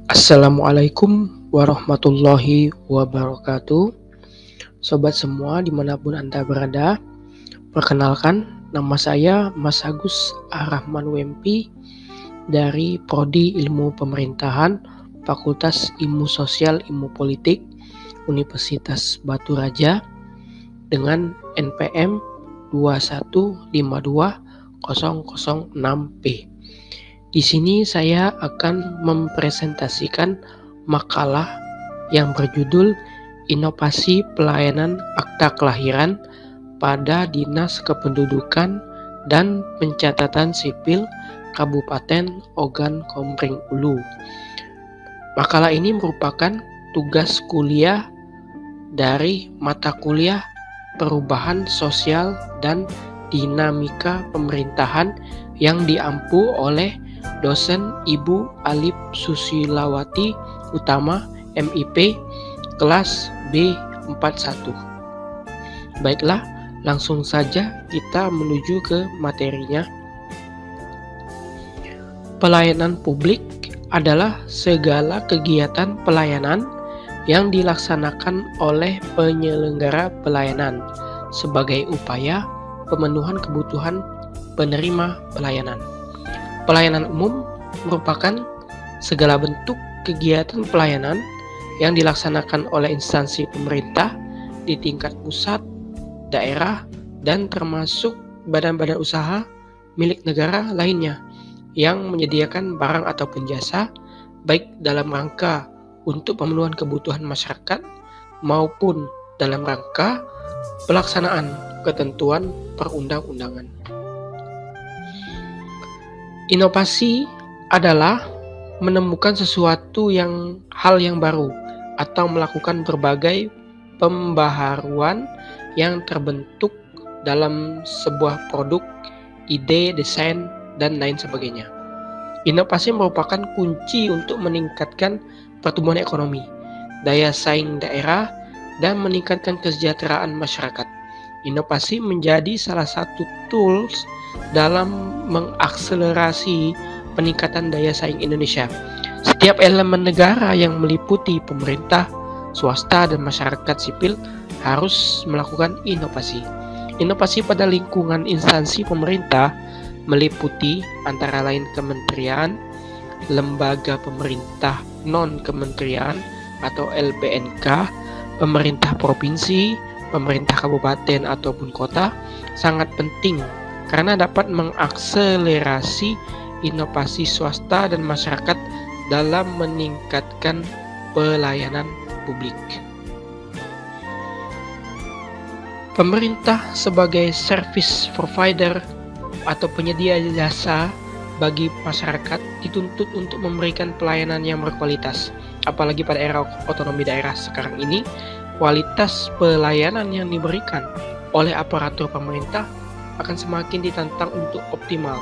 Assalamualaikum warahmatullahi wabarakatuh. Sobat semua dimanapun Anda berada, perkenalkan nama saya Mas Agus Ar-Rahman Wempi dari Prodi Ilmu Pemerintahan Fakultas Ilmu Sosial Ilmu Politik Universitas Batu Raja dengan NPM 2152006P. Di sini saya akan mempresentasikan makalah yang berjudul Inovasi Pelayanan Akta Kelahiran pada Dinas Kependudukan dan Pencatatan Sipil Kabupaten Ogan Komering Ulu. Makalah ini merupakan tugas kuliah dari mata kuliah Perubahan Sosial dan Dinamika Pemerintahan yang diampu oleh dosen Ibu Alif Susilawati Utama MIP kelas B41. Baiklah, langsung saja kita menuju ke materinya. Pelayanan publik adalah segala kegiatan pelayanan yang dilaksanakan oleh penyelenggara pelayanan sebagai upaya pemenuhan kebutuhan penerima pelayanan. Pelayanan umum merupakan segala bentuk kegiatan pelayanan yang dilaksanakan oleh instansi pemerintah di tingkat pusat, daerah, dan termasuk badan-badan usaha milik negara lainnya yang menyediakan barang ataupun jasa baik dalam rangka untuk pemenuhan kebutuhan masyarakat maupun dalam rangka pelaksanaan ketentuan perundang-undangan. Inovasi adalah menemukan sesuatu hal yang baru atau melakukan berbagai pembaharuan yang terbentuk dalam sebuah produk, ide, desain, dan lain sebagainya. Inovasi merupakan kunci untuk meningkatkan pertumbuhan ekonomi, daya saing daerah, dan meningkatkan kesejahteraan masyarakat. Inovasi menjadi salah satu tools dalam mengakselerasi peningkatan daya saing Indonesia. Setiap elemen negara yang meliputi pemerintah, swasta, dan masyarakat sipil harus melakukan inovasi. Inovasi pada lingkungan instansi pemerintah meliputi antara lain kementerian, lembaga pemerintah non-kementerian atau LPNK, pemerintah provinsi, pemerintah kabupaten ataupun kota sangat penting karena dapat mengakselerasi inovasi swasta dan masyarakat dalam meningkatkan pelayanan publik. Pemerintah sebagai service provider atau penyedia jasa bagi masyarakat dituntut untuk memberikan pelayanan yang berkualitas. Apalagi pada era otonomi daerah sekarang ini, kualitas pelayanan yang diberikan oleh aparatur pemerintah akan semakin ditantang untuk optimal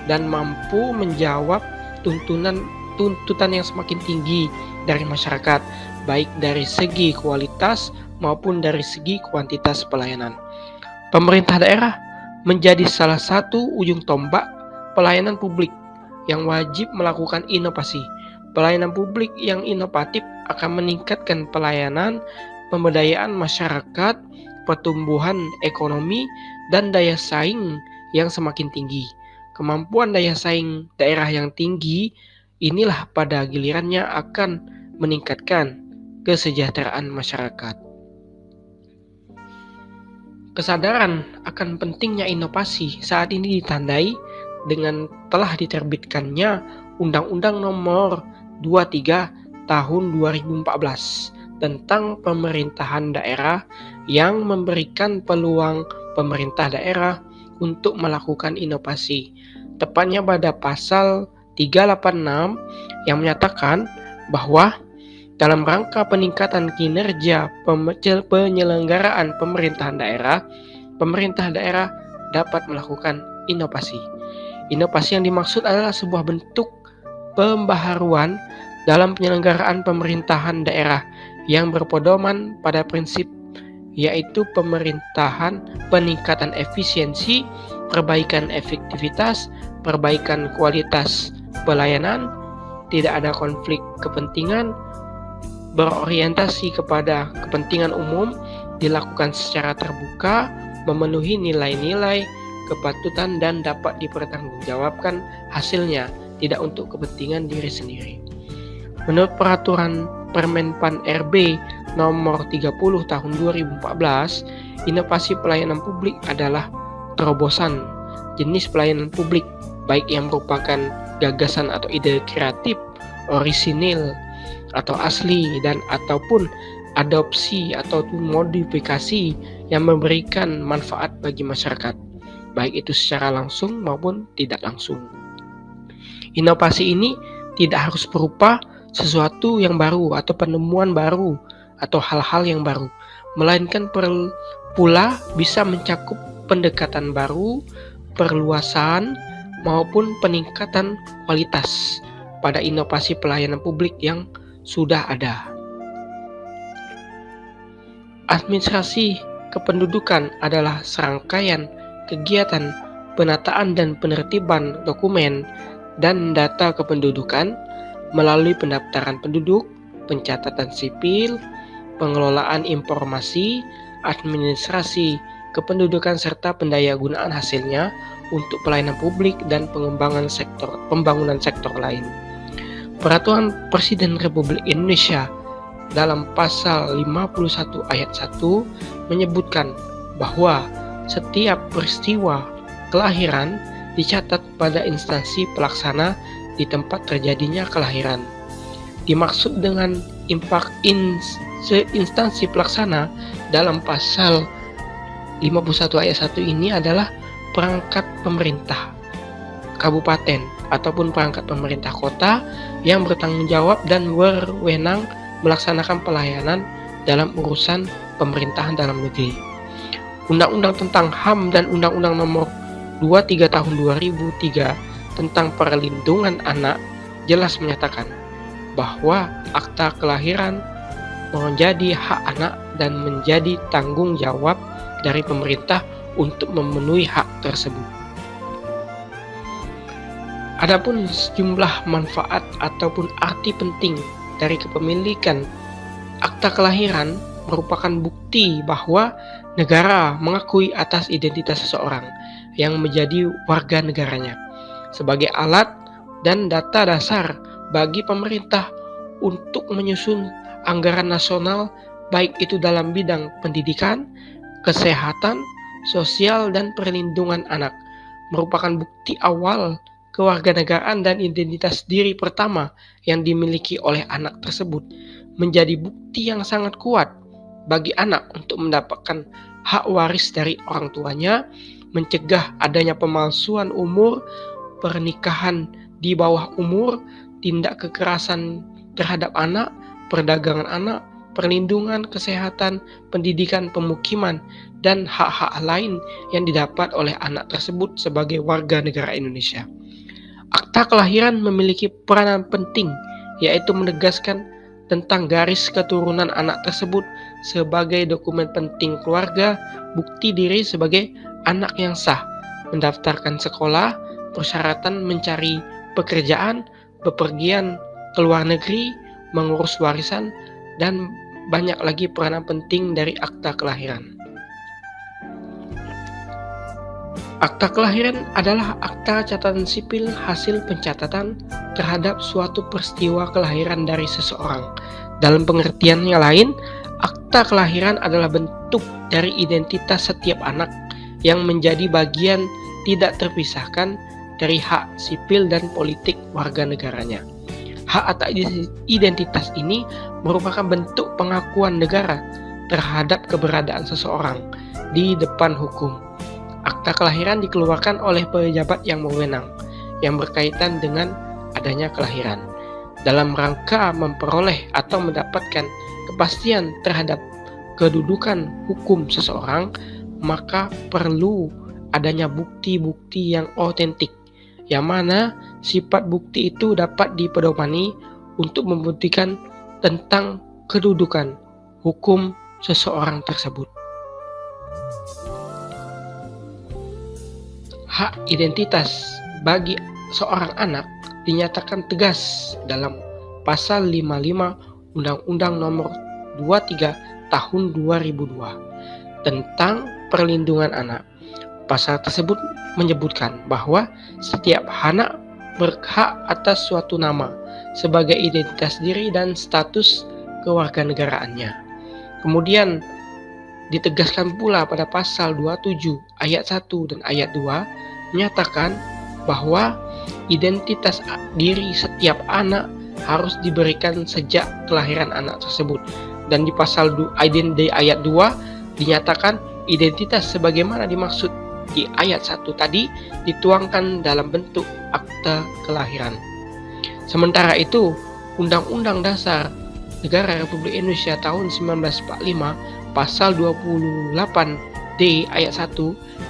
dan mampu menjawab tuntutan yang semakin tinggi dari masyarakat, baik dari segi kualitas maupun dari segi kuantitas pelayanan. Pemerintah daerah menjadi salah satu ujung tombak pelayanan publik yang wajib melakukan inovasi. Pelayanan publik yang inovatif akan meningkatkan pelayanan, pemberdayaan masyarakat, pertumbuhan ekonomi, dan daya saing yang semakin tinggi. Kemampuan daya saing daerah yang tinggi inilah pada gilirannya akan meningkatkan kesejahteraan masyarakat. Kesadaran akan pentingnya inovasi saat ini ditandai dengan telah diterbitkannya Undang-Undang Nomor 23 Tahun 2014 tentang pemerintahan daerah yang memberikan peluang pemerintah daerah untuk melakukan inovasi. Tepatnya pada pasal 386 yang menyatakan bahwa dalam rangka peningkatan kinerja penyelenggaraan pemerintahan daerah, pemerintah daerah dapat melakukan inovasi. Inovasi yang dimaksud adalah sebuah bentuk pembaharuan dalam penyelenggaraan pemerintahan daerah yang berpedoman pada prinsip yaitu pemerintahan, peningkatan efisiensi, perbaikan efektivitas, perbaikan kualitas pelayanan, tidak ada konflik kepentingan, berorientasi kepada kepentingan umum, dilakukan secara terbuka, memenuhi nilai-nilai kepatutan dan dapat dipertanggungjawabkan hasilnya, tidak untuk kepentingan diri sendiri. Menurut peraturan Permenpan RB nomor 30 tahun 2014, inovasi pelayanan publik adalah terobosan jenis pelayanan publik, baik yang merupakan gagasan atau ide kreatif, orisinil atau asli, dan ataupun adopsi atau modifikasi yang memberikan manfaat bagi masyarakat, baik itu secara langsung maupun tidak langsung. Inovasi ini tidak harus berupa sesuatu yang baru atau penemuan baru atau hal-hal yang baru, melainkan pula bisa mencakup pendekatan baru, perluasan, maupun peningkatan kualitas pada inovasi pelayanan publik yang sudah ada. Administrasi kependudukan adalah serangkaian kegiatan penataan dan penertiban dokumen dan data kependudukan melalui pendaftaran penduduk, pencatatan sipil, pengelolaan informasi, administrasi kependudukan serta pendayagunaan hasilnya untuk pelayanan publik dan pembangunan sektor lain. Peraturan Presiden Republik Indonesia dalam pasal 51 ayat 1 menyebutkan bahwa setiap peristiwa kelahiran dicatat pada instansi pelaksana di tempat terjadinya kelahiran. Dimaksud dengan instansi pelaksana dalam pasal 51 ayat 1 ini adalah perangkat pemerintah kabupaten ataupun perangkat pemerintah kota yang bertanggung jawab dan berwenang melaksanakan pelayanan dalam urusan pemerintahan dalam negeri. Undang-Undang tentang HAM dan Undang-Undang nomor 23 tahun 2003 tentang perlindungan anak jelas menyatakan bahwa akta kelahiran menjadi hak anak dan menjadi tanggung jawab dari pemerintah untuk memenuhi hak tersebut. Adapun sejumlah manfaat ataupun arti penting dari kepemilikan akta kelahiran merupakan bukti bahwa negara mengakui atas identitas seseorang yang menjadi warga negaranya sebagai alat dan data dasar bagi pemerintah untuk menyusun anggaran nasional, baik itu dalam bidang pendidikan, kesehatan, sosial, dan perlindungan anak, merupakan bukti awal kewarganegaraan dan identitas diri pertama yang dimiliki oleh anak tersebut, menjadi bukti yang sangat kuat bagi anak untuk mendapatkan hak waris dari orang tuanya, mencegah adanya pemalsuan umur, pernikahan di bawah umur, tindak kekerasan terhadap anak, perdagangan anak, perlindungan kesehatan, pendidikan, pemukiman, dan hak-hak lain yang didapat oleh anak tersebut sebagai warga negara Indonesia. Akta kelahiran memiliki peranan penting, yaitu menegaskan tentang garis keturunan anak tersebut sebagai dokumen penting keluarga, bukti diri sebagai anak yang sah, mendaftarkan sekolah, persyaratan mencari pekerjaan, bepergian ke luar negeri, mengurus warisan, dan banyak lagi peranan penting dari akta kelahiran. Akta kelahiran adalah akta catatan sipil hasil pencatatan terhadap suatu peristiwa kelahiran dari seseorang. Dalam pengertian yang lain, akta kelahiran adalah bentuk dari identitas setiap anak yang menjadi bagian tidak terpisahkan dari hak sipil dan politik warga negaranya. Hak atau identitas ini merupakan bentuk pengakuan negara terhadap keberadaan seseorang di depan hukum. Akta kelahiran dikeluarkan oleh pejabat yang berwenang yang berkaitan dengan adanya kelahiran dalam rangka memperoleh atau mendapatkan kepastian terhadap kedudukan hukum seseorang, maka perlu adanya bukti-bukti yang otentik, yang mana sifat bukti itu dapat dipedomani untuk membuktikan tentang kedudukan hukum seseorang tersebut. Hak identitas bagi seorang anak dinyatakan tegas dalam Pasal 55 Undang-Undang Nomor 23 Tahun 2002 tentang Perlindungan Anak. Pasal tersebut menyebutkan bahwa setiap anak berhak atas suatu nama sebagai identitas diri dan status kewarganegaraannya. Kemudian ditegaskan pula pada pasal 27 ayat 1 dan ayat 2 menyatakan bahwa identitas diri setiap anak harus diberikan sejak kelahiran anak tersebut. Dan di pasal ayat 2 dinyatakan identitas sebagaimana dimaksud di ayat 1 tadi dituangkan dalam bentuk akta kelahiran. Sementara itu, Undang-Undang Dasar Negara Republik Indonesia tahun 1945 pasal 28D ayat 1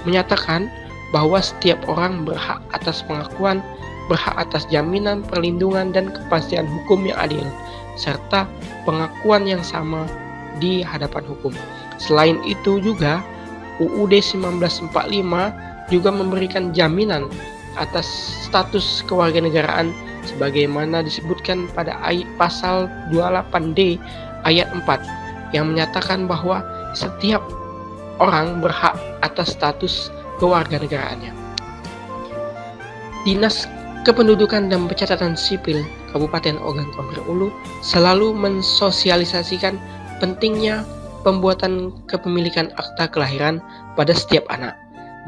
menyatakan bahwa setiap orang berhak atas pengakuan, berhak atas jaminan, perlindungan, dan kepastian hukum yang adil, serta pengakuan yang sama di hadapan hukum. Selain itu juga, UUD 1945 juga memberikan jaminan atas status kewarganegaraan sebagaimana disebutkan pada pasal 28D ayat 4 yang menyatakan bahwa setiap orang berhak atas status kewarganegaraannya. Dinas Kependudukan dan Pencatatan Sipil Kabupaten Ogan Komering Ulu selalu mensosialisasikan pentingnya pembuatan kepemilikan akta kelahiran pada setiap anak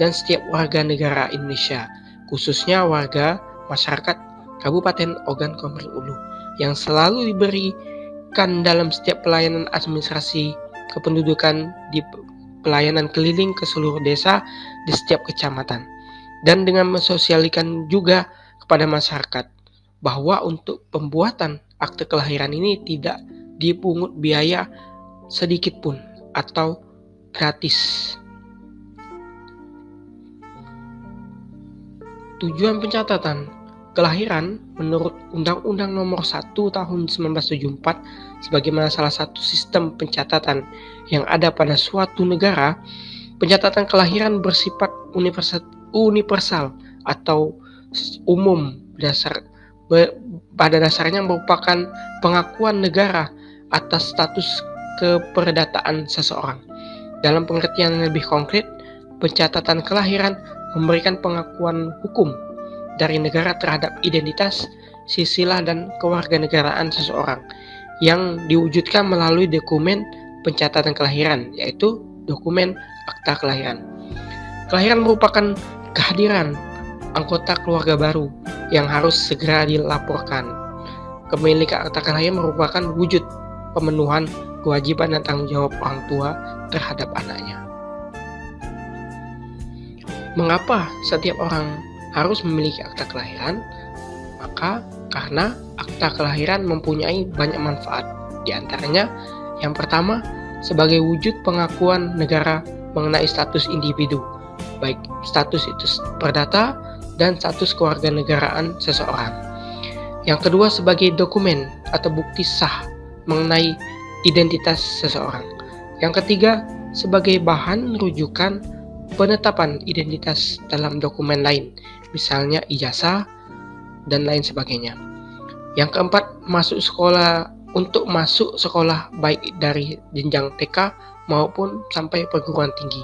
dan setiap warga negara Indonesia, khususnya warga masyarakat Kabupaten Ogan Komering Ulu, yang selalu diberikan dalam setiap pelayanan administrasi kependudukan di pelayanan keliling ke seluruh desa di setiap kecamatan, dan dengan mensosialisasikan juga kepada masyarakat bahwa untuk pembuatan akte kelahiran ini tidak dipungut biaya sedikit pun atau gratis. Tujuan pencatatan kelahiran menurut Undang-Undang Nomor 1 Tahun 1974 sebagaimana salah satu sistem pencatatan yang ada pada suatu negara, pencatatan kelahiran bersifat universal atau umum pada dasarnya merupakan pengakuan negara atas status keperdataan seseorang. Dalam pengertian yang lebih konkret, pencatatan kelahiran memberikan pengakuan hukum dari negara terhadap identitas, silsilah, dan kewarganegaraan seseorang yang diwujudkan melalui dokumen pencatatan kelahiran, yaitu dokumen akta kelahiran. Kelahiran merupakan kehadiran anggota keluarga baru yang harus segera dilaporkan. Kepemilikan akta kelahiran merupakan wujud pemenuhan kewajiban dan tanggung jawab orang tua terhadap anaknya. Mengapa setiap orang harus memiliki akta kelahiran? Maka karena akta kelahiran mempunyai banyak manfaat. Di antaranya, yang pertama, sebagai wujud pengakuan negara mengenai status individu, baik status itu perdata dan status kewarganegaraan seseorang. Yang kedua, sebagai dokumen atau bukti sah mengenai identitas seseorang. Yang ketiga, sebagai bahan rujukan penetapan identitas dalam dokumen lain, misalnya ijazah dan lain sebagainya. Yang keempat, untuk masuk sekolah baik dari jenjang TK maupun sampai perguruan tinggi.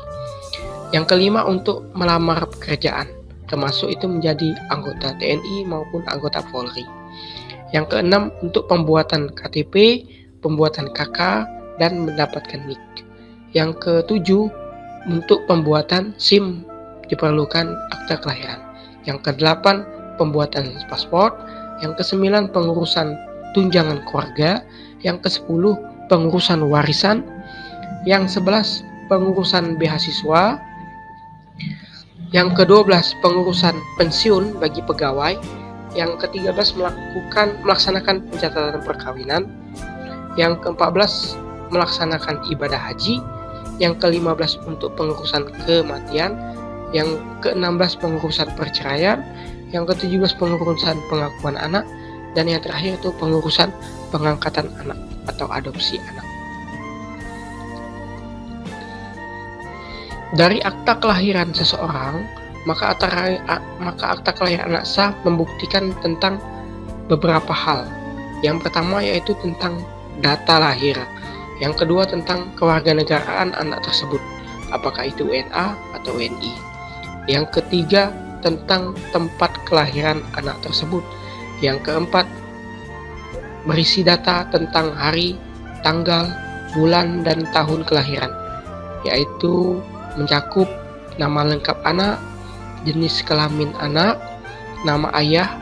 Yang kelima, untuk melamar pekerjaan, termasuk itu menjadi anggota TNI maupun anggota Polri. Yang keenam, untuk pembuatan KTP, pembuatan KK, dan mendapatkan NIK. Yang ketujuh, untuk pembuatan SIM diperlukan akta kelahiran. Yang kedelapan, pembuatan paspor. Yang kesembilan, pengurusan tunjangan keluarga. Yang kesepuluh, pengurusan warisan. Yang 11, pengurusan beasiswa. Yang ke-12, pengurusan pensiun bagi pegawai. Yang ke-13, melaksanakan pencatatan perkawinan. Yang ke-14, melaksanakan ibadah haji. Yang ke-15, untuk pengurusan kematian. Yang ke-16, pengurusan perceraian. Yang ke-17, pengurusan pengakuan anak. Dan yang terakhir itu pengurusan pengangkatan anak atau adopsi anak. Dari akta kelahiran seseorang maka akta kelahiran anak sah membuktikan tentang beberapa hal. Yang pertama yaitu tentang data lahir. Yang kedua tentang kewarganegaraan anak tersebut, apakah itu WNA atau WNI. Yang ketiga tentang tempat kelahiran anak tersebut. Yang keempat berisi data tentang hari, tanggal, bulan, dan tahun kelahiran, yaitu mencakup nama lengkap anak, jenis kelamin anak, nama ayah,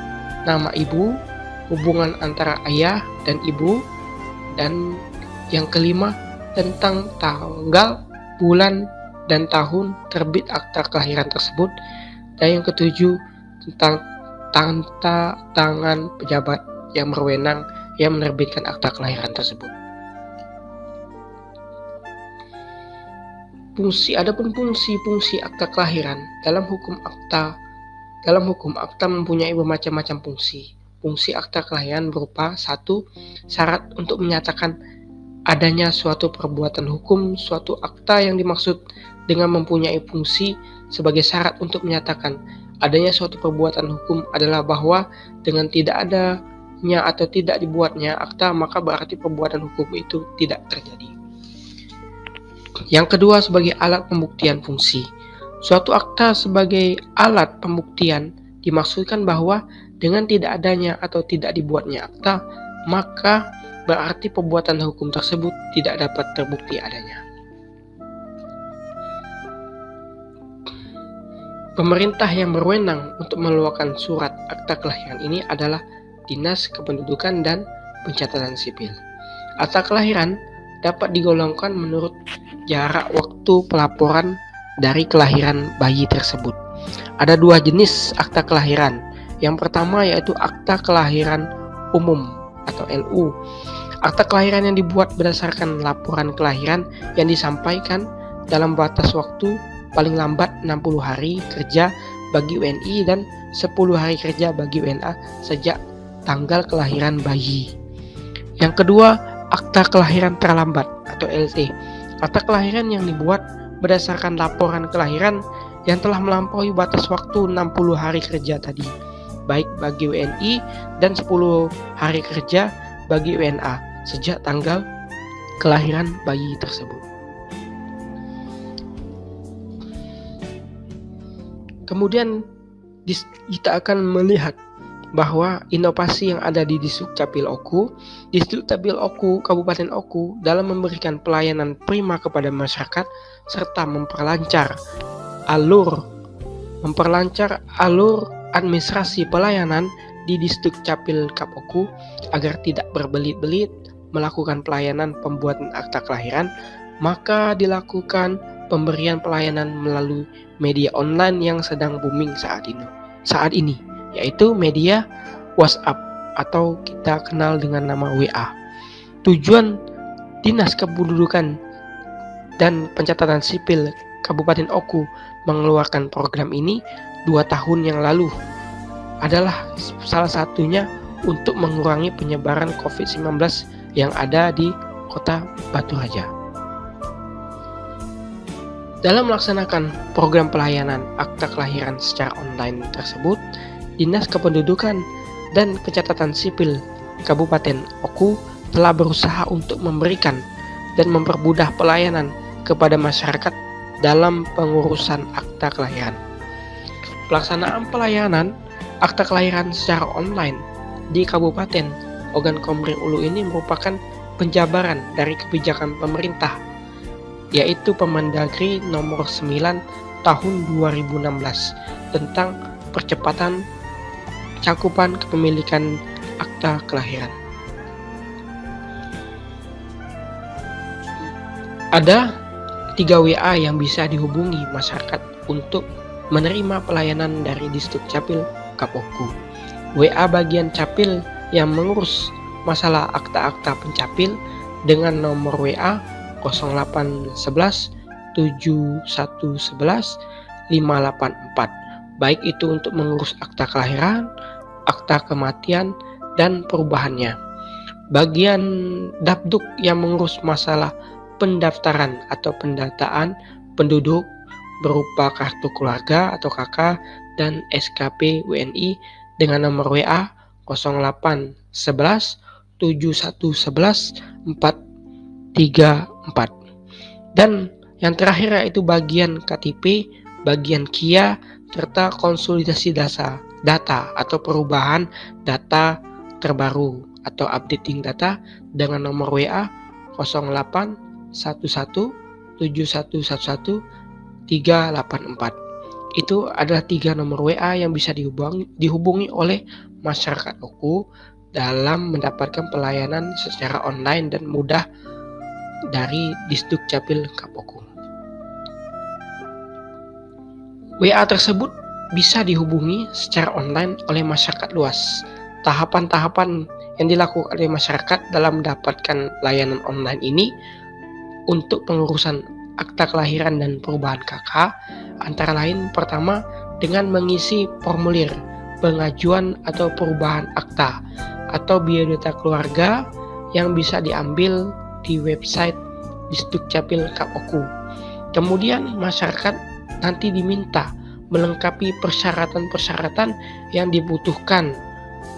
nama ibu, hubungan antara ayah dan ibu, dan yang kelima tentang tanggal, bulan, dan tahun terbit akta kelahiran tersebut, dan yang ketujuh tentang tanda tangan pejabat yang berwenang yang menerbitkan akta kelahiran tersebut. Adapun fungsi akta kelahiran dalam hukum akta mempunyai bermacam-macam fungsi. Fungsi akta kelahiran berupa 1. Syarat untuk menyatakan adanya suatu perbuatan hukum. Suatu akta yang dimaksud dengan mempunyai fungsi sebagai syarat untuk menyatakan adanya suatu perbuatan hukum adalah bahwa dengan tidak adanya atau tidak dibuatnya akta, maka berarti perbuatan hukum itu tidak terjadi. Yang kedua, sebagai alat pembuktian fungsi. Suatu akta sebagai alat pembuktian dimaksudkan bahwa dengan tidak adanya atau tidak dibuatnya akta, maka berarti perbuatan hukum tersebut tidak dapat terbukti adanya. Pemerintah yang berwenang untuk mengeluarkan surat akta kelahiran ini adalah Dinas Kependudukan dan Pencatatan Sipil. Akta kelahiran dapat digolongkan menurut jarak waktu pelaporan dari kelahiran bayi tersebut. Ada 2 jenis akta kelahiran. Yang pertama yaitu akta kelahiran umum atau LU. Akta kelahiran yang dibuat berdasarkan laporan kelahiran yang disampaikan dalam batas waktu paling lambat 60 hari kerja bagi WNI dan 10 hari kerja bagi WNA sejak tanggal kelahiran bayi. Yang kedua, akta kelahiran terlambat atau LT. Akta kelahiran yang dibuat berdasarkan laporan kelahiran yang telah melampaui batas waktu 60 hari kerja tadi, baik bagi WNI dan 10 hari kerja bagi WNA sejak tanggal kelahiran bayi tersebut. Kemudian kita akan melihat bahwa inovasi yang ada di Disdukcapil Oku Kabupaten Oku dalam memberikan pelayanan prima kepada masyarakat serta memperlancar alur administrasi pelayanan di Disdukcapil Kap Oku agar tidak berbelit-belit melakukan pelayanan pembuatan akta kelahiran, maka dilakukan pemberian pelayanan melalui media online yang sedang booming saat ini, yaitu media WhatsApp atau kita kenal dengan nama WA. Tujuan Dinas Kependudukan dan Pencatatan Sipil Kabupaten Oku mengeluarkan program ini 2 tahun yang lalu adalah salah satunya untuk mengurangi penyebaran COVID-19 yang ada di Kota Batu Raja. Dalam melaksanakan program pelayanan akta kelahiran secara online tersebut, Dinas Kependudukan dan Pencatatan Sipil Kabupaten Oku telah berusaha untuk memberikan dan mempermudah pelayanan kepada masyarakat dalam pengurusan akta kelahiran. Pelaksanaan pelayanan akta kelahiran secara online di Kabupaten Ogan Komering Ulu ini merupakan penjabaran dari kebijakan pemerintah, yaitu Permendagri nomor 9 tahun 2016 tentang percepatan cakupan kepemilikan akta kelahiran. Ada 3 WA yang bisa dihubungi masyarakat untuk menerima pelayanan dari Disdukcapil Kap Oku. WA bagian Capil yang mengurus masalah akta-akta pencapil dengan nomor WA 0811 7111 584, baik itu untuk mengurus akta kelahiran, akta kematian, dan perubahannya. Bagian Dapduk yang mengurus masalah pendaftaran atau pendataan penduduk, berupa kartu keluarga atau KK dan SKP WNI dengan nomor WA 08 11 7111 434. Dan yang terakhir yaitu bagian KTP, bagian KIA, serta konsolidasi data atau perubahan data terbaru atau updating data dengan nomor WA 08 11 7111 384. Itu adalah 3 nomor WA yang bisa dihubungi oleh masyarakat Oku dalam mendapatkan pelayanan secara online dan mudah dari Disdukcapil Kapoku. WA tersebut bisa dihubungi secara online oleh masyarakat luas. Tahapan-tahapan yang dilakukan oleh masyarakat dalam mendapatkan layanan online ini untuk pengurusan akta kelahiran dan perubahan KK antara lain pertama dengan mengisi formulir pengajuan atau perubahan akta atau biodata keluarga yang bisa diambil di website Disdukcapil Kapoku. Kemudian masyarakat nanti diminta melengkapi persyaratan-persyaratan yang dibutuhkan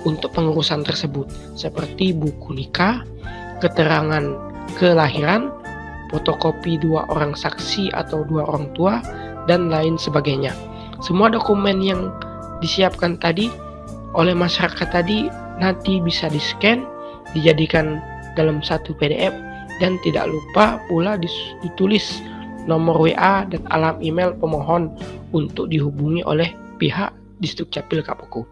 untuk pengurusan tersebut seperti buku nikah, keterangan kelahiran, fotokopi 2 orang saksi atau 2 orang tua, dan lain sebagainya. Semua dokumen yang disiapkan tadi oleh masyarakat tadi nanti bisa di-scan, dijadikan dalam satu PDF, dan tidak lupa pula ditulis nomor WA dan alamat email pemohon untuk dihubungi oleh pihak Disdukcapil Kapoku.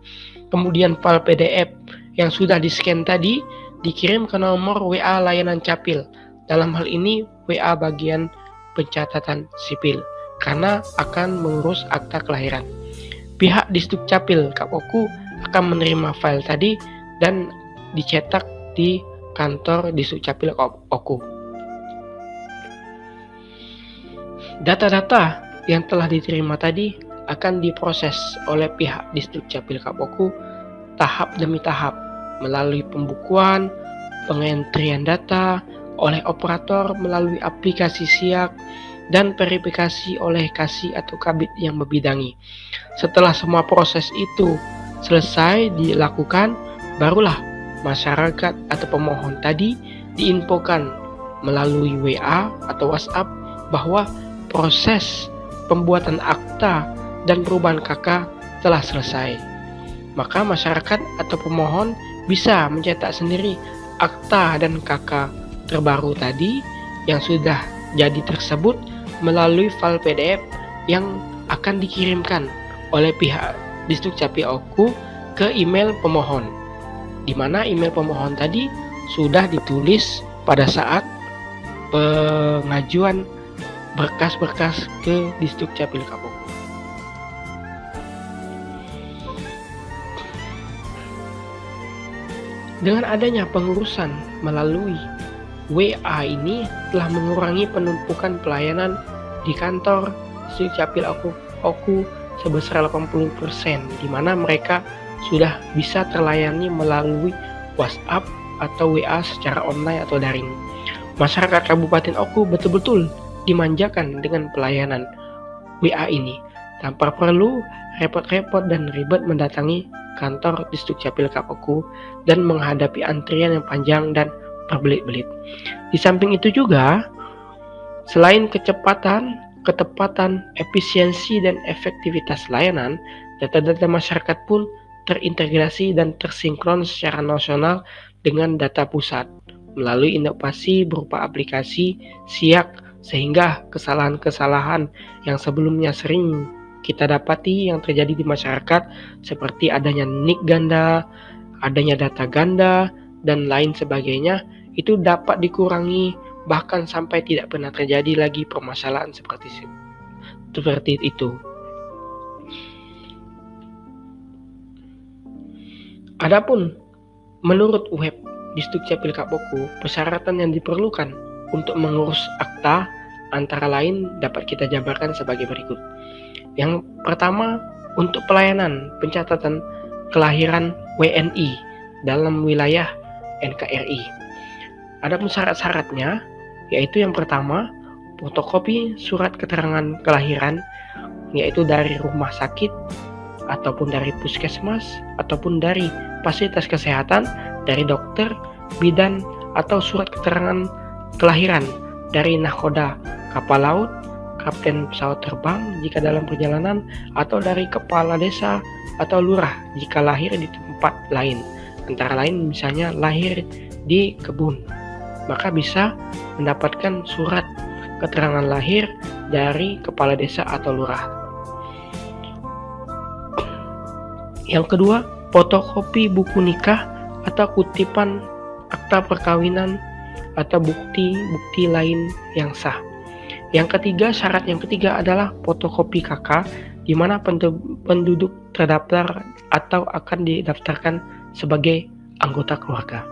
Kemudian file PDF yang sudah di-scan tadi dikirim ke nomor WA layanan Capil. Dalam hal ini WA bagian pencatatan sipil karena akan mengurus akta kelahiran. Pihak Disdukcapil Kapoku akan menerima file tadi dan dicetak di kantor Disdukcapil Oku. Data-data yang telah diterima tadi akan diproses oleh pihak Disdukcapil Kapoku tahap demi tahap melalui pembukuan, pengentrian data oleh operator melalui aplikasi SIAK dan verifikasi oleh KASI atau Kabid yang membidangi. Setelah semua proses itu selesai dilakukan, barulah masyarakat atau pemohon tadi diinfokan melalui WA atau WhatsApp bahwa proses pembuatan akta dan perubahan KK telah selesai. Maka masyarakat atau pemohon bisa mencetak sendiri akta dan KK terbaru tadi yang sudah jadi tersebut melalui file PDF yang akan dikirimkan oleh pihak Disdukcapil Oku ke email pemohon, di mana email pemohon tadi sudah ditulis pada saat pengajuan berkas-berkas ke Disdukcapil Kapoku. Dengan adanya pengurusan melalui WA ini telah mengurangi penumpukan pelayanan di kantor Disdukcapil Oku sebesar 80%, di mana mereka sudah bisa terlayani melalui WhatsApp atau WA secara online atau daring. Masyarakat Kabupaten Oku betul-betul dimanjakan dengan pelayanan WA ini tanpa perlu repot-repot dan ribet mendatangi kantor Disdukcapil Kapoku dan menghadapi antrian yang panjang dan berbelit-belit. Di samping itu juga, selain kecepatan, ketepatan, efisiensi, dan efektivitas layanan, data-data masyarakat pun terintegrasi dan tersinkron secara nasional dengan data pusat melalui inovasi berupa aplikasi SIAK, sehingga kesalahan-kesalahan yang sebelumnya sering kita dapati yang terjadi di masyarakat seperti adanya nik ganda, adanya data ganda, dan lain sebagainya itu dapat dikurangi, bahkan sampai tidak pernah terjadi lagi permasalahan seperti itu. Adapun menurut web Disdukcapil Kapoku, persyaratan yang diperlukan untuk mengurus akta antara lain dapat kita jabarkan sebagai berikut. Yang pertama, untuk pelayanan pencatatan kelahiran WNI dalam wilayah NKRI. Adapun syarat-syaratnya, yaitu yang pertama, fotokopi surat keterangan kelahiran yaitu dari rumah sakit, ataupun dari puskesmas, ataupun dari fasilitas kesehatan, dari dokter, bidan, atau surat keterangan kelahiran dari nahkoda kapal laut, kapten pesawat terbang jika dalam perjalanan, atau dari kepala desa atau lurah jika lahir di tempat lain, antara lain misalnya lahir di kebun, maka bisa mendapatkan surat keterangan lahir dari kepala desa atau lurah. Yang kedua, fotokopi buku nikah atau kutipan akta perkawinan atau bukti-bukti lain yang sah. Yang ketiga, syarat yang ketiga adalah fotokopi KK, di mana penduduk terdaftar atau akan didaftarkan sebagai anggota keluarga.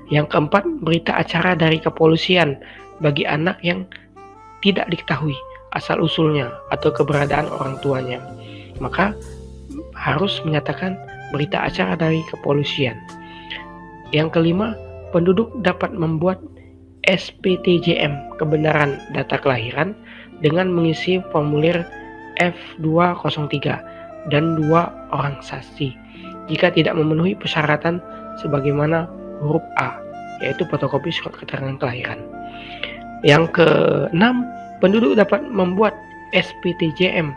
Yang keempat, berita acara dari kepolisian bagi anak yang tidak diketahui asal-usulnya atau keberadaan orang tuanya, maka harus menyatakan berita acara dari kepolisian. Yang kelima, penduduk dapat membuat SPTJM kebenaran data kelahiran dengan mengisi formulir F203 dan 2 orang saksi jika tidak memenuhi persyaratan sebagaimana huruf A, yaitu fotokopi surat keterangan kelahiran. Yang keenam, penduduk dapat membuat SPTJM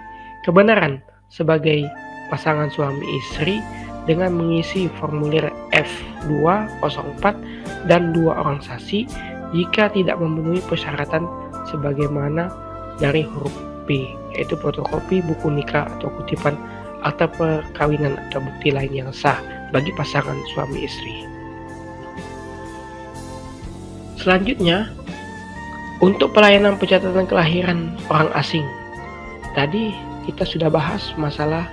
kebenaran sebagai pasangan suami istri dengan mengisi formulir F204 dan 2 orang saksi jika tidak memenuhi persyaratan sebagaimana dari huruf B, yaitu fotokopi buku nikah atau kutipan akta perkawinan atau bukti lain yang sah bagi pasangan suami istri. Selanjutnya, untuk pelayanan pencatatan kelahiran orang asing. Tadi kita sudah bahas masalah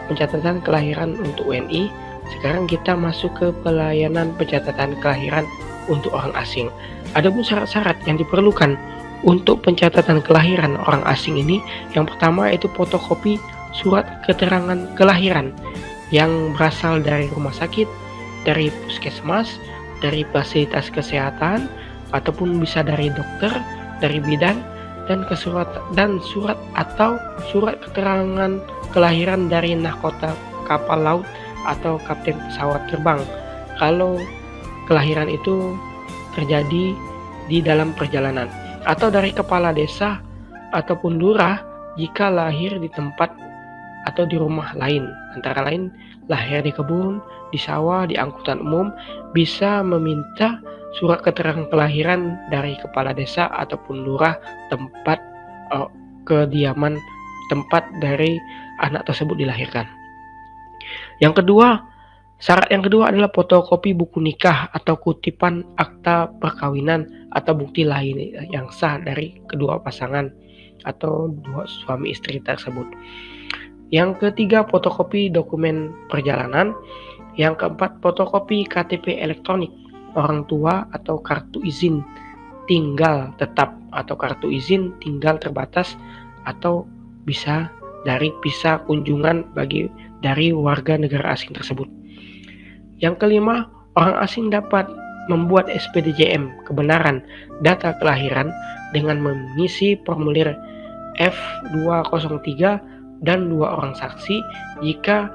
pencatatan kelahiran untuk WNI. Sekarang kita masuk ke pelayanan pencatatan kelahiran untuk orang asing. Adapun syarat-syarat yang diperlukan untuk pencatatan kelahiran orang asing ini, yang pertama yaitu fotokopi surat keterangan kelahiran yang berasal dari rumah sakit, dari puskesmas, dari fasilitas kesehatan, ataupun bisa dari dokter, dari bidan, dan surat atau surat keterangan kelahiran dari nahkoda kapal laut atau kapten pesawat terbang kalau kelahiran itu terjadi di dalam perjalanan, atau dari kepala desa ataupun lurah jika lahir di tempat atau di rumah lain, antara lain lahir di kebun, di sawah, di angkutan umum, bisa meminta surat keterangan kelahiran dari kepala desa ataupun lurah tempat kediaman tempat dari anak tersebut dilahirkan. Yang kedua, syarat yang kedua adalah fotokopi buku nikah atau kutipan akta perkawinan atau bukti lain yang sah dari kedua pasangan atau dua suami istri tersebut. Yang ketiga, fotokopi dokumen perjalanan. Yang keempat, fotokopi KTP elektronik orang tua atau kartu izin tinggal tetap atau kartu izin tinggal terbatas atau bisa dari visa kunjungan dari warga negara asing tersebut. Yang kelima, orang asing dapat membuat SPTJM kebenaran data kelahiran dengan mengisi formulir F203 dan 2 orang saksi jika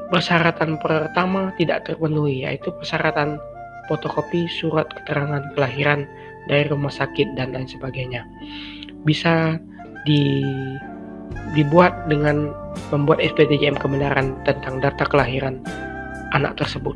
persyaratan pertama tidak terpenuhi, yaitu persyaratan fotokopi surat keterangan kelahiran dari rumah sakit dan lain sebagainya. Bisa dibuat dengan membuat SPTJM kebenaran tentang data kelahiran anak tersebut.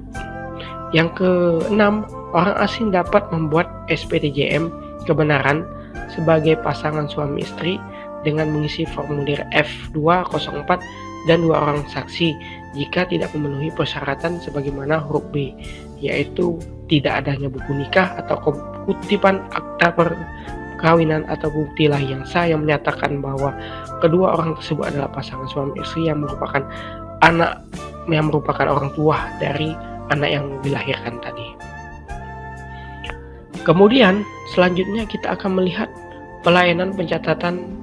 Yang keenam, orang asing dapat membuat SPTJM kebenaran sebagai pasangan suami istri dengan mengisi formulir F204 dan 2 orang saksi jika tidak memenuhi persyaratan sebagaimana huruf B, yaitu tidak adanya buku nikah atau kutipan akta perkawinan atau bukti lain yang sah yang menyatakan bahwa kedua orang tersebut adalah pasangan suami istri yang merupakan orang tua dari anak yang dilahirkan tadi. Kemudian selanjutnya kita akan melihat pelayanan pencatatan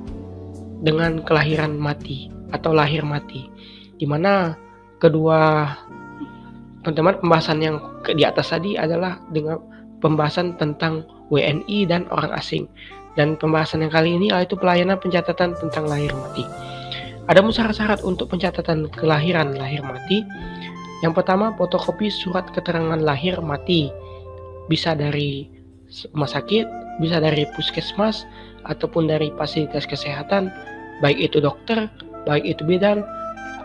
dengan kelahiran mati atau lahir mati, di mana kedua teman-teman pembahasan yang di atas tadi adalah dengan pembahasan tentang WNI dan orang asing. Dan pembahasan yang kali ini yaitu pelayanan pencatatan tentang lahir mati. Ada syarat-syarat untuk pencatatan kelahiran lahir mati. Yang pertama, fotokopi surat keterangan lahir mati. Bisa dari rumah sakit, bisa dari puskesmas, ataupun dari fasilitas kesehatan, baik itu dokter, baik itu bidan,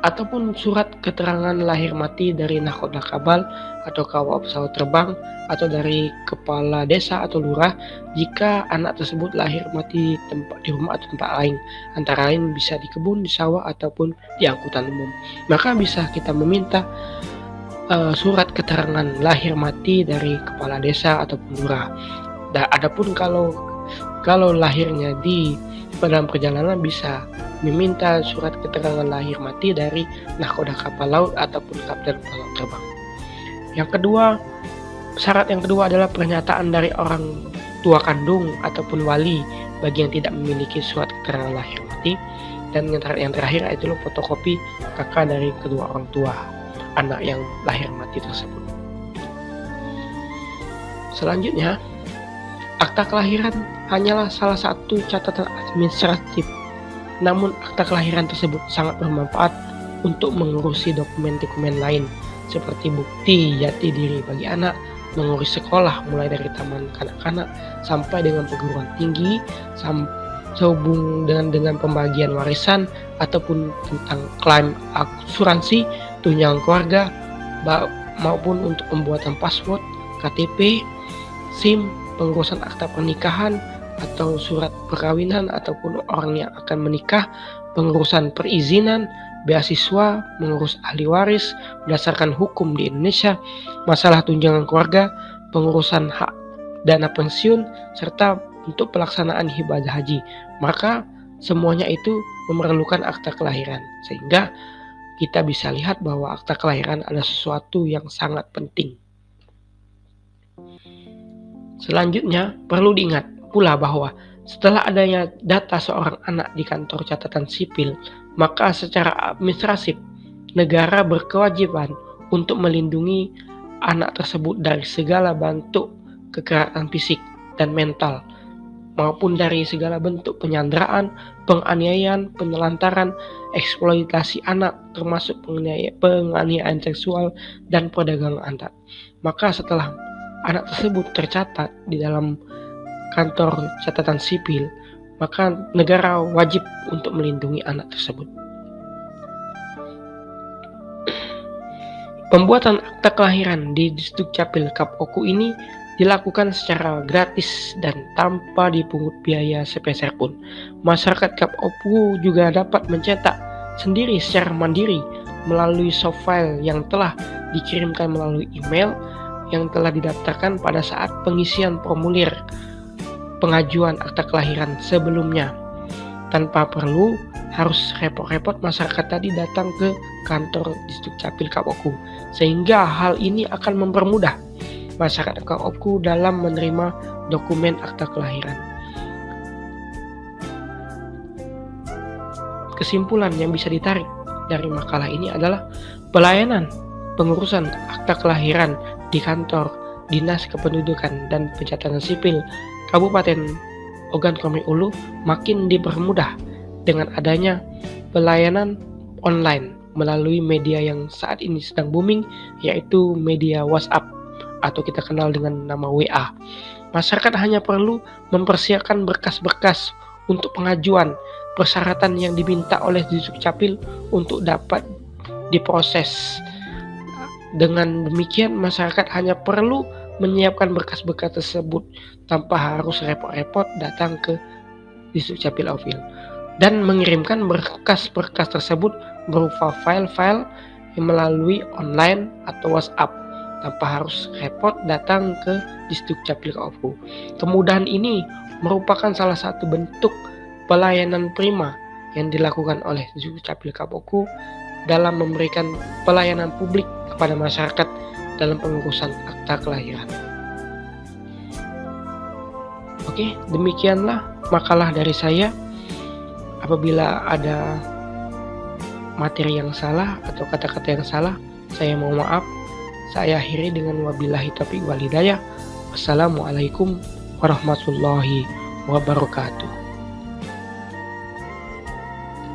ataupun surat keterangan lahir mati dari nakoda kabal atau kawal pesawat terbang, atau dari kepala desa atau lurah jika anak tersebut lahir mati di rumah atau tempat lain, antara lain bisa di kebun, di sawah, ataupun di angkutan umum. Maka bisa kita meminta surat keterangan lahir mati dari kepala desa ataupun lurah. Dan adapun kalau lahirnya di dalam perjalanan, bisa meminta surat keterangan lahir mati dari nahkoda kapal laut ataupun kapten pesawat terbang. Yang kedua, syarat yang kedua adalah pernyataan dari orang tua kandung ataupun wali bagi yang tidak memiliki surat keterangan lahir mati. Dan yang terakhir adalah fotokopi kakak dari kedua orang tua anak yang lahir mati tersebut. Selanjutnya, akta kelahiran hanyalah salah satu catatan administratif. Namun akta kelahiran tersebut sangat bermanfaat untuk mengurusi dokumen-dokumen lain seperti bukti jati diri bagi anak, mengurus sekolah mulai dari taman kanak-kanak sampai dengan perguruan tinggi, sehubung dengan pembagian warisan ataupun tentang klaim asuransi, tunjangan keluarga, maupun untuk pembuatan paspor, KTP, SIM, pengurusan akta pernikahan atau surat perkawinan ataupun orang yang akan menikah, pengurusan perizinan, beasiswa, mengurus ahli waris berdasarkan hukum di Indonesia, masalah tunjangan keluarga, pengurusan hak dana pensiun, serta untuk pelaksanaan ibadah haji. Maka semuanya itu memerlukan akta kelahiran, sehingga kita bisa lihat bahwa akta kelahiran adalah sesuatu yang sangat penting. Selanjutnya, perlu diingat pula bahwa setelah adanya data seorang anak di kantor catatan sipil, maka secara administratif negara berkewajiban untuk melindungi anak tersebut dari segala bentuk kekerasan fisik dan mental, maupun dari segala bentuk penyanderaan, penganiayaan, penelantaran, eksploitasi anak, termasuk penganiayaan seksual dan perdagangan anak. Maka setelah anak tersebut tercatat di dalam kantor catatan sipil, maka negara wajib untuk melindungi anak tersebut. Pembuatan akta kelahiran di Disdukcapil Kap Oku ini dilakukan secara gratis dan tanpa dipungut biaya sepeser pun. Masyarakat Kap Oku juga dapat mencetak sendiri secara mandiri melalui soft file yang telah dikirimkan melalui email yang telah didaftarkan pada saat pengisian formulir pengajuan akta kelahiran sebelumnya, tanpa perlu harus repot-repot masyarakat tadi datang ke kantor Disdukcapil Kap Oku, sehingga hal ini akan mempermudah masyarakat Kap Oku dalam menerima dokumen akta kelahiran. Kesimpulan yang bisa ditarik dari makalah ini adalah pelayanan pengurusan akta kelahiran di kantor Dinas Kependudukan dan Pencatatan Sipil Kabupaten Ogan Komering Ulu makin dipermudah dengan adanya pelayanan online melalui media yang saat ini sedang booming, yaitu media WhatsApp atau kita kenal dengan nama WA. Masyarakat hanya perlu mempersiapkan berkas-berkas untuk pengajuan persyaratan yang diminta oleh Disdukcapil untuk dapat diproses. Dengan demikian, masyarakat hanya perlu menyiapkan berkas-berkas tersebut tanpa harus repot-repot datang ke Disdukcapil Office dan mengirimkan berkas-berkas tersebut berupa file-file yang melalui online atau WhatsApp tanpa harus repot datang ke Disdukcapil Office. Kemudahan ini merupakan salah satu bentuk pelayanan prima yang dilakukan oleh Disdukcapil Kap Oku dalam memberikan pelayanan publik kepada masyarakat dalam pengurusan akta kelahiran. Oke, demikianlah makalah dari saya. Apabila ada materi yang salah atau kata-kata yang salah, saya mohon maaf. Saya akhiri dengan wabillahi taufiq wal hidayah. Wassalamualaikum warahmatullahi wabarakatuh.